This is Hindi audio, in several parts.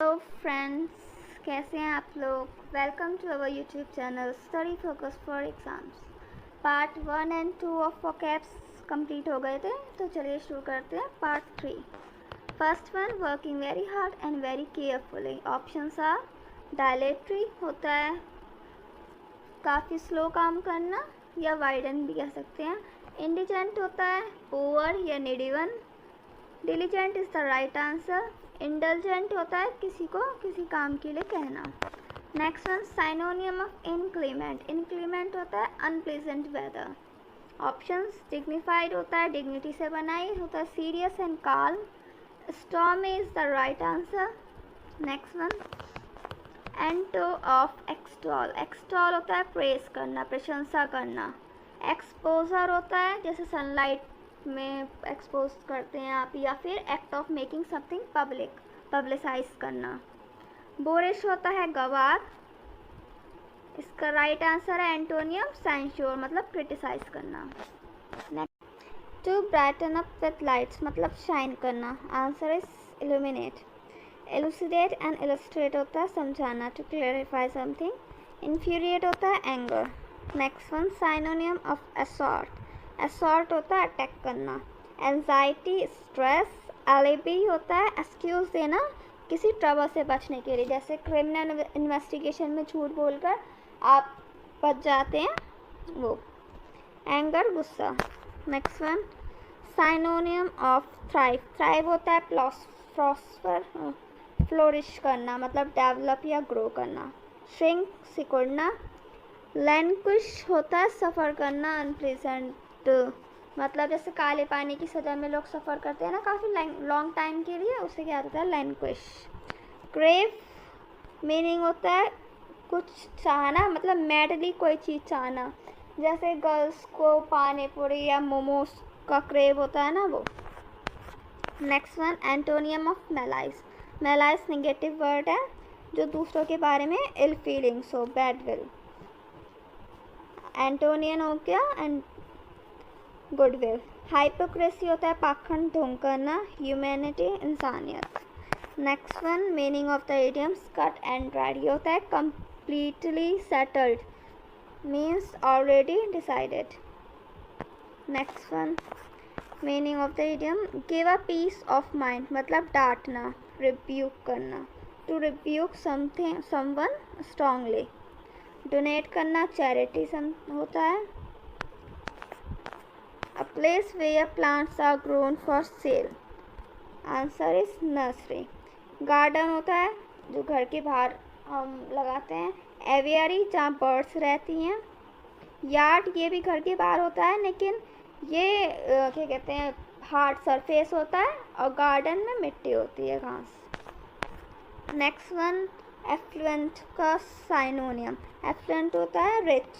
हेलो फ्रेंड्स, कैसे हैं आप लोग। Welcome to our YouTube channel study focus for exams. Part 1 and 2 of vocabs complete हो गए थे, तो चलिए शुरू करते हैं part 3। First one, working very hard and very carefully. Options are dilatory होता है काफ़ी स्लो काम करना, या वाइडन भी कह सकते हैं। इंडिजेंट होता है पुअर या needy one. Diligent is the right answer. Indulgent होता है किसी को किसी काम के लिए कहना। Next one, synonym of inclement. Inclement होता है अनप्लेजेंट वेदर। ऑप्शंस, डिग्निफाइड होता है डिग्निटी से बनाई, होता है serious and calm. Stormy is the right answer. Next one, antonym of extol. Extol होता है प्रेस करना, प्रशंसा करना। एक्सपोजर होता है जैसे सनलाइट में एक्सपोज करते हैं आप, या फिर act of making something public, publicise करना। बोरिश होता है गवार। इसका राइट आंसर है एंटोनियम सेंश्योर, मतलब क्रिटिसाइज करना। To brighten up with lights मतलब शाइन करना। Answer is illuminate. Elucidate and illustrate होता है समझाना, टू क्लैरिफाई समथिंग। इन्फ्यूरिएट होता है anger. Next one, synonym of assault. Assault होता है अटैक करना। Anxiety stress. एलिबी होता है एक्सक्यूज देना किसी ट्रबल से बचने के लिए, जैसे क्रिमिनल इन्वेस्टिगेशन में झूठ बोलकर आप बच जाते हैं वो। एंगर गुस्सा। Next one, synonym of thrive. Thrive होता है प्रॉस्पर, फ्लोरिश करना मतलब डेवलप या ग्रो करना। श्रिंक सिकुड़ना। लैंक्विश होता है सफ़र करना, अनप्लेजेंट मतलब जैसे काले पानी की सज़ा में लोग सफ़र करते हैं ना काफ़ी लॉन्ग टाइम के लिए, उसे क्या होता है लैंक्विश। क्रेव मीनिंग होता है कुछ चाहना, मतलब मैडली कोई चीज़ चाहना, जैसे गर्ल्स को पानी पूरी या मोमोज का क्रेव होता है ना वो। Next one, antonym of malice. Malice negative word है जो दूसरों के बारे में इल फीलिंग्स हो, बैड विल। एंटोनियन हो गया एंड गुडविल। हाइपोक्रेसी होता है पाखंड ढोंग करना, ह्यूमैनिटी इंसानियत। Next one, meaning of the idioms cut and dried. ये होता है completely settled, means already decided. Next one, meaning of the idiom give a piece of mind मतलब डांटना, रिब्यूक करना, to rebuke something someone strongly. Donate करना चैरिटी होता है। A place where plants are grown for sale. Answer is nursery. Garden होता है जो घर के बाहर हम लगाते हैं। एवियरी जहाँ बर्ड्स रहती हैं। यार्ड ये भी घर के बाहर होता है, लेकिन ये क्या कहते हैं हार्ड सरफेस होता है, और गार्डन में मिट्टी होती है, घास। नेक्स्ट वन, एफ्लुएंट का साइनोनियम। एफ्लुएंट होता है रिच,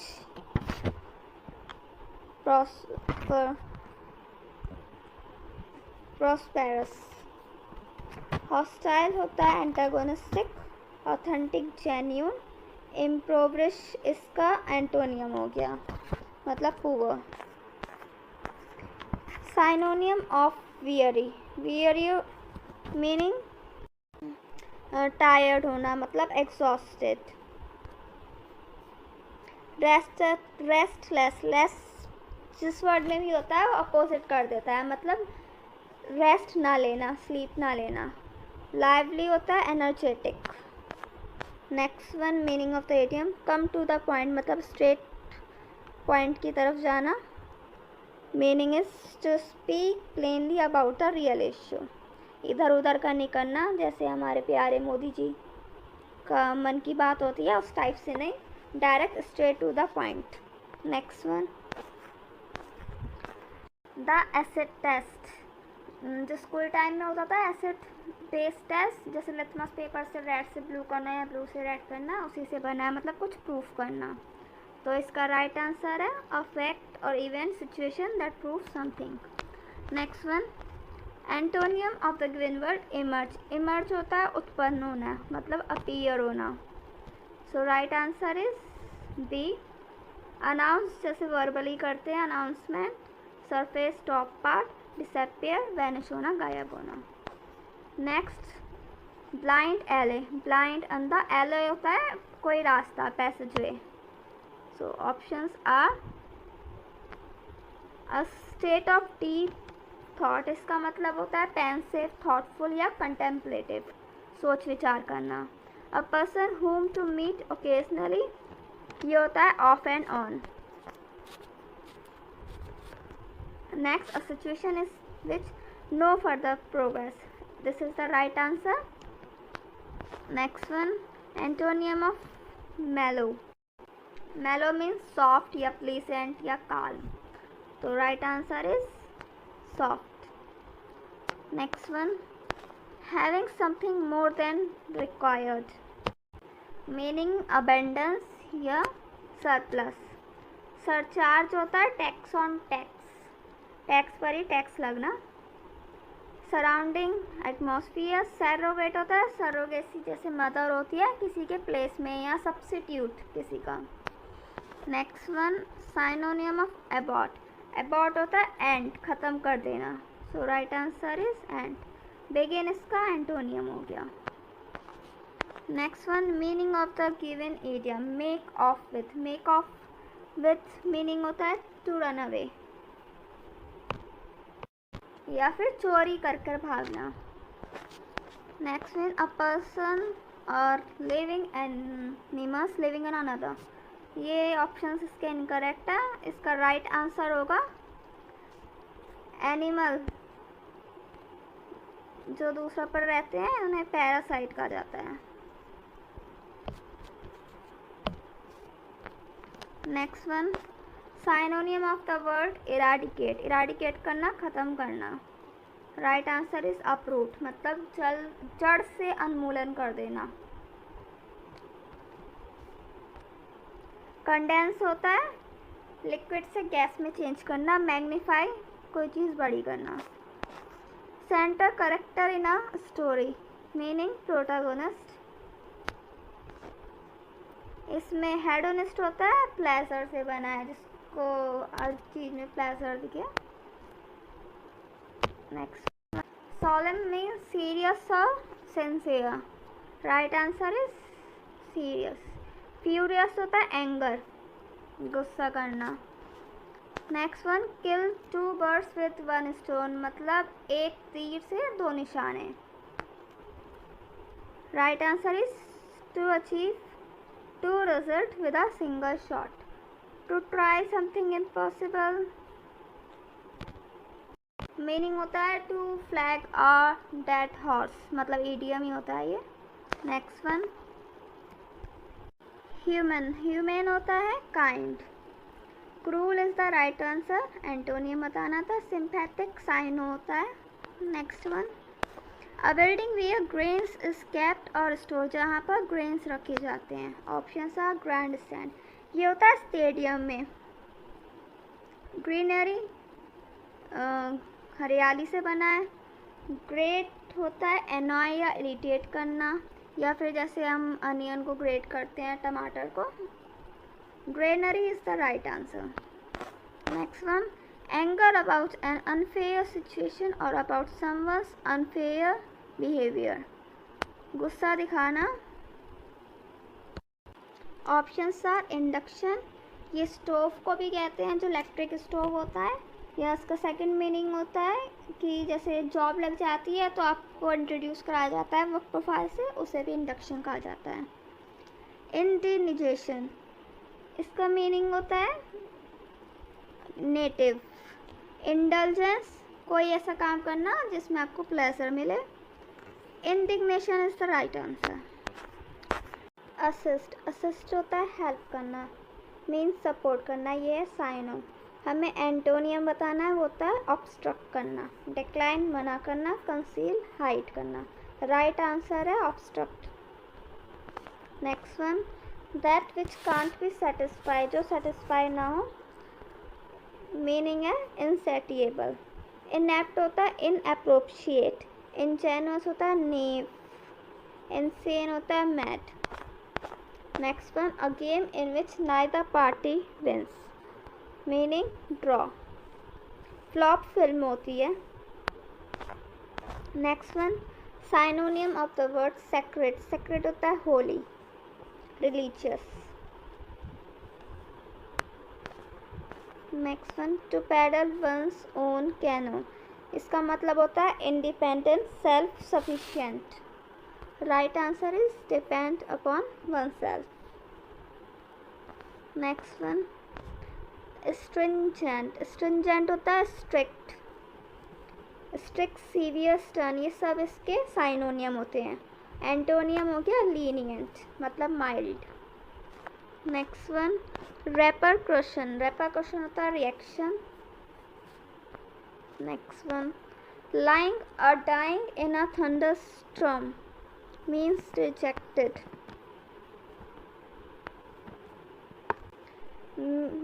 प्रॉस्पेरस। हॉस्टाइल होता है एंटागोनिस्टिक, ऑथेंटिक जेन्यून। इम्प्रोवरिश इसका एंटोनियम हो गया, मतलब poor. Synonym of weary. Weary meaning tired होना, मतलब एग्जॉस्टेड। रेस्टलेस। लेस जिस वर्ड में भी होता है वो अपोजिट कर देता है, मतलब रेस्ट ना लेना, स्लीप ना लेना। लाइवली होता है energetic. Next one, meaning of the idiom come to the point मतलब स्ट्रेट पॉइंट की तरफ जाना। Meaning is to speak plainly about the real issue. इधर उधर का नहीं करना, जैसे हमारे प्यारे मोदी जी का मन की बात होती है उस टाइप से नहीं, direct straight to the point. Next one, the acid test. जो स्कूल टाइम में होता था एसिड बेस्ड टेस्ट, जैसे लिटमस पेपर से रेड से ब्लू करना या ब्लू से रेड करना, उसी से बना है, मतलब कुछ प्रूफ करना। तो इसका राइट आंसर है अ फैक्ट और event situation that prove something. Next one, antonym of the given word emerge. Emerge होता है उत्पन्न होना, मतलब अपीयर होना। So right answer is B. Announce जैसे वर्बली करते हैं announcement. Surface top part. Disappear vanish होना, गायब होना। नेक्स्ट, ब्लाइंड एले, ब्लाइंड अंधा, एले होता है कोई रास्ता, passageway. So options are a state of deep thought, इसका मतलब होता है पेंसिव, थॉटफुल या कंटेम्पलेटिव, सोच विचार करना। A person whom to meet occasionally, ये होता है off and on. Next, a situation is which no further progress, this is the right answer. Next one, antonym of mellow, mellow means soft या प्लीसेंट या काल्म, तो right answer is soft. Next one, having something more than required, meaning abundance या सरप्लस। सरचार्ज होता है टैक्स ऑन टैक्स, टैक्स पर ही टैक्स लगना। सराउंडिंग एटमॉस्फियर, सैरोगेट होता है सरोगेसी, जैसे मदर होती है किसी के प्लेस में या सब्स्टिट्यूट किसी का। Next one, synonym of abate, abate होता है एंड, ख़त्म कर देना, so right answer is end. Begin इसका एंटोनियम हो गया। Next one, meaning of the given idiom, make off with, make off with meaning होता है टू रन अवे या फिर चोरी कर कर भागना। नेक्स्ट वन, अ पर्सन और living animals living in another, ये ऑप्शंस इसके इनकरेक्ट है, इसका राइट आंसर होगा एनिमल, जो दूसरा पर रहते हैं उन्हें पैरासाइट कहा जाता है। Next one, synonym of the word eradicate, eradicate करना, ख़त्म करना, राइट आंसर इज अपरूट, मतलब जड़ से उन्मूलन कर देना। कंडेंस होता है लिक्विड से गैस में चेंज करना, मैग्नीफाई कोई चीज़ बड़ी करना। Centre character in a story, meaning protagonist, इसमें हेडोनिस्ट होता है प्लेजर से बना है, जिसको हर चीज़ में प्लेजर दिखे। नेक्स्ट, सोलेम मीन्स सीरियस और sincere, right answer is serious. Furious होता है एंगर, गुस्सा करना। Next one, kill two birds with one stone, मतलब एक तीर से दो निशाने, right answer is two achieve two result with a single shot, to try something impossible, meaning होता है to flag a dead horse, मतलब ईडियम ही होता है ये। नेक्स्ट वन, ह्यूमन, ह्यूमन होता है kind. Cruel is the right answer, antonym बताना था। सिंपैथिक साइनो होता है। Next one, a building where grains is kept और स्टोर, जहाँ पर ग्रेन्स रखे जाते हैं, ऑप्शंस आर ग्रैंड स्टैंड, ये होता है स्टेडियम में। ग्रीनरी, हरियाली से बना है। ग्रेट होता है एनॉय या इरिटेट करना, या फिर जैसे हम अनियन को ग्रेट करते हैं, टमाटर को। Granary is the right answer. Next one, anger about an unfair situation और अबाउट समवन्स अनफेयर बिहेवियर, गुस्सा दिखाना। ऑप्शंस आर इंडक्शन, ये स्टोव को भी कहते हैं जो इलेक्ट्रिक स्टोव होता है, या इसका सेकंड मीनिंग होता है कि जैसे जॉब लग जाती है तो आपको इंट्रोड्यूस कराया जाता है वर्क प्रोफाइल से, उसे भी इंडक्शन कहा जाता है। इंडिनिजेशन, इसका मीनिंग होता है नेटिव। इंडल्जेंस, कोई ऐसा काम करना जिसमें आपको प्लेजर मिले। Indignation is the right answer. Assist, assist होता है हेल्प करना, मीन्स सपोर्ट करना, ये है साइनो। हमें एंटोनियम बताना है, होता है ऑब्स्ट्रक्ट करना। डिक्लाइन, मना करना। कंसील, हाइड करना, राइट आंसर है obstruct. Next one, that which can't be satisfy, जो सेटिस्फाई ना हो, मीनिंग है इनसेटिएबल। इनएप्ट होता है इनअप्रोप्रिएट। इंजेनुअस होता है नेव। इनसेन होता है mad. Next one, a game in which neither party wins, meaning draw. Flop film होती है। Next one, synonym of the word sacred, sacred होता है holy, religious. Next one, to paddle one's own canoe, इसका मतलब होता है independent, self sufficient. Right answer is depend upon one self. Next one, stringent, stringent होता है स्ट्रिक्ट, स्ट्रिक्ट, सीवियर, स्टर्न, ये सब इसके साइनोनियम होते हैं। एंटोनियम हो गया लीनियंट, मतलब mild. Next one, repercussion, repercussion होता है reaction. Next one, lying or dying in a thunderstorm means rejected,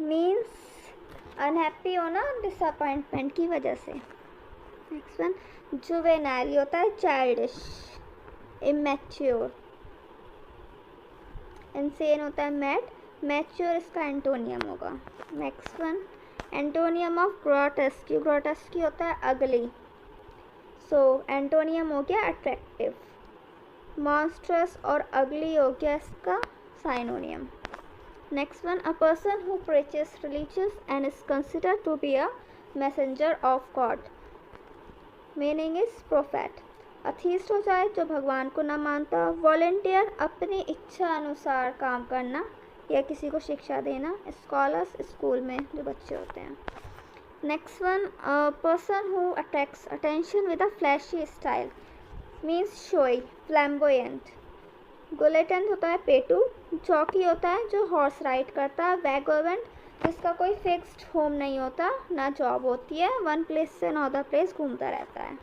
means unhappy होना डिसअपॉइंटमेंट की वजह से। नेक्स्ट वन, जुवेनाइल होता है चाइल्डिश, इमेच्योर। इंसेन होता है मैड, मैच्योर इसका एंटोनियम होगा। नेक्स्ट वन, एंटोनियम ऑफ ग्रोटेस्की, ग्रोटेस्की होता है अगली, सो एंटोनियम हो गया अट्रैक्टिव। मॉन्स्ट्रस और अगली हो गया इसका synonym. Next one, a person who preaches religious and is considered to be a messenger of God, meaning is prophet. Atheist हो जाए जो भगवान को न मानता। वॉलंटियर, अपनी इच्छा अनुसार काम करना या किसी को शिक्षा देना। स्कॉलर्स, स्कूल में जो बच्चे होते हैं। Next one, person who attracts attention with a flashy style, means showy, flamboyant. Glutton होता है पेटू। जॉकी होता है जो हॉर्स राइड करता है। वैगोवेंट, जिसका कोई फिक्स्ड होम नहीं होता, ना जॉब होती है, वन प्लेस से अनदर प्लेस घूमता रहता है।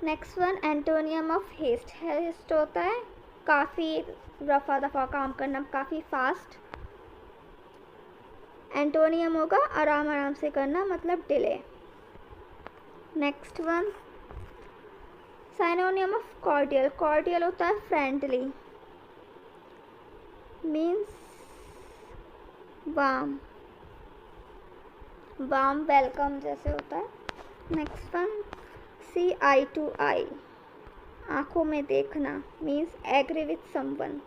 Next one, antonym of haste, haste होता है काफ़ी रफा दफा काम करना, काफ़ी फास्ट। एंटोनियम होगा आराम आराम से करना, मतलब delay. Next one, synonym of cordial, cordial होता है friendly, means warm, warm welcome जैसे होता है। Next one, see eye to eye, आँखों में देखना, means agree with someone.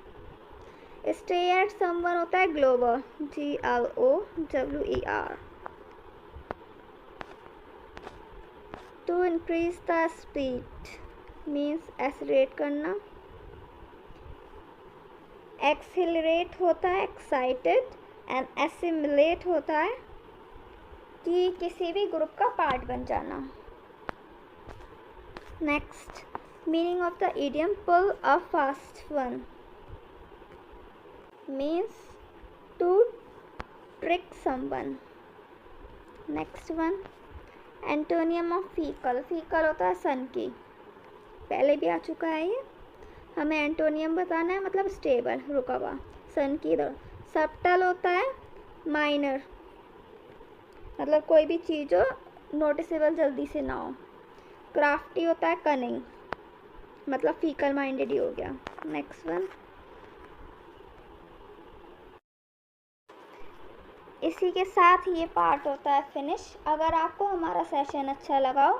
Stare at someone होता है glower, GLOWER। To increase the speed, means accelerate करना। एक्सीलरेट होता है एक्साइटेड, एंड एसिमिलेट होता है कि किसी भी ग्रुप का पार्ट बन जाना। Next, meaning of the idiom pull a fast one, means to trick someone. Next one, antonym of fickle, fickle होता है सन की, पहले भी आ चुका है ये। हमें एंटोनियम बताना है, मतलब स्टेबल, रुका हुआ, सन की दौड़। सबटल होता है माइनर, मतलब कोई भी चीज़ हो नोटिसेबल जल्दी से ना हो। क्राफ्टी होता है कनिंग, मतलब फीकल माइंडेड ही हो गया। नेक्स्ट वन, इसी के साथ ये पार्ट होता है फिनिश। अगर आपको हमारा सेशन अच्छा लगा हो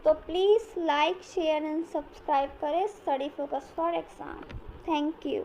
तो please like, share and subscribe करें study focus for exam. Thank you.